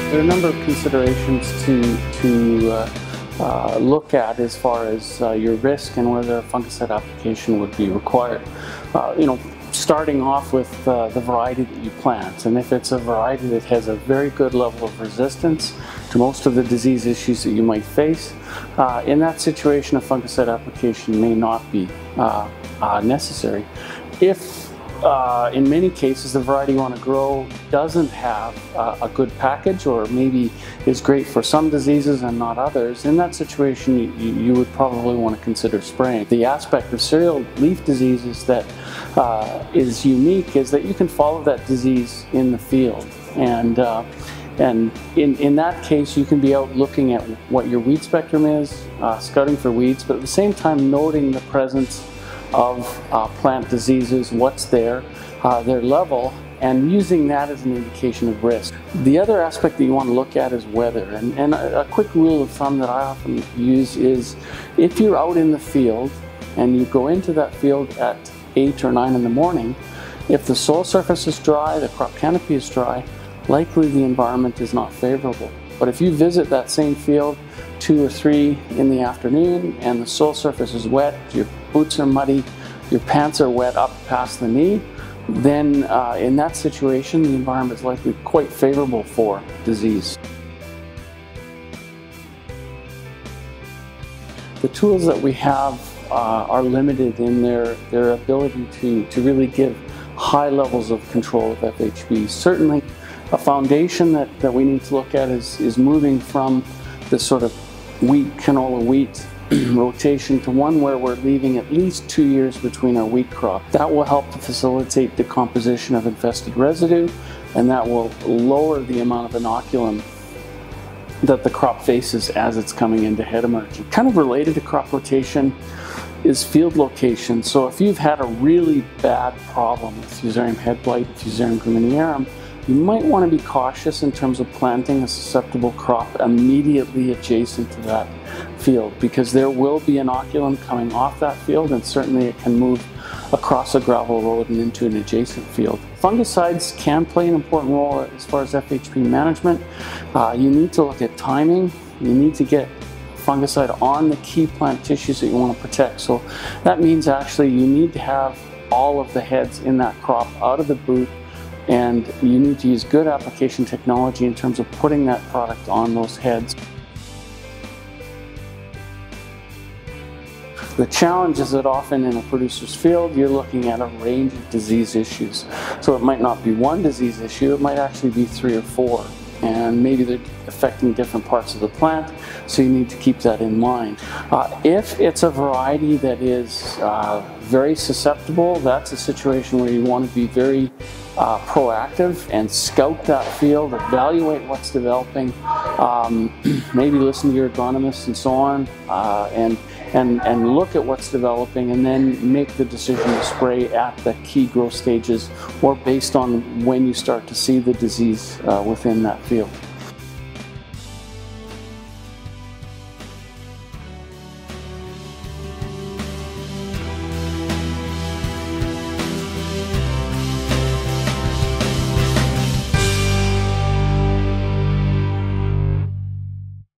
There are a number of considerations to look at as far as your risk and whether a fungicide application would be required. Starting off with the variety that you plant, and if it's a variety that has a very good level of resistance to most of the disease issues that you might face, in that situation a fungicide application may not be necessary. If in many cases the variety you want to grow doesn't have a good package, or maybe is great for some diseases and not others, in that situation you would probably want to consider spraying. The aspect of cereal leaf diseases that is unique is that you can follow that disease in the field, and in that case you can be out looking at what your weed spectrum is, scouting for weeds, but at the same time noting the presence of plant diseases, what's there, their level, and using that as an indication of risk. The other aspect that you want to look at is weather, and a quick rule of thumb that I often use is if you're out in the field and you go into that field at 8 or 9 in the morning, if the soil surface is dry, the crop canopy is dry, likely the environment is not favorable. But if you visit that same field 2 or 3 in the afternoon and the soil surface is wet, your boots are muddy, your pants are wet up past the knee, then in that situation the environment is likely quite favorable for disease. The tools that we have are limited in their ability to really give high levels of control of FHB. Certainly a foundation that we need to look at is moving from this sort of wheat, canola, wheat rotation to one where we're leaving at least 2 years between our wheat crop. That will help to facilitate decomposition of infested residue, and that will lower the amount of inoculum that the crop faces as it's coming into head emergence. Kind of related to crop rotation is field location. So if you've had a really bad problem with Fusarium head blight, Fusarium graminearum, you might want to be cautious in terms of planting a susceptible crop immediately adjacent to that field, because there will be inoculum coming off that field, and certainly it can move across a gravel road and into an adjacent field. Fungicides can play an important role as far as FHP management. You need to look at timing. You need to get fungicide on the key plant tissues that you want to protect. So that means actually you need to have all of the heads in that crop out of the boot, and you need to use good application technology in terms of putting that product on those heads. The challenge is that often in a producer's field you're looking at a range of disease issues. So it might not be one disease issue, it might actually be 3 or 4. And maybe they're affecting different parts of the plant, so you need to keep that in mind. If it's a variety that is very susceptible, that's a situation where you want to be very proactive and scout that field, evaluate what's developing, maybe listen to your agronomists and so on, and look at what's developing, and then make the decision to spray at the key growth stages or based on when you start to see the disease within that field.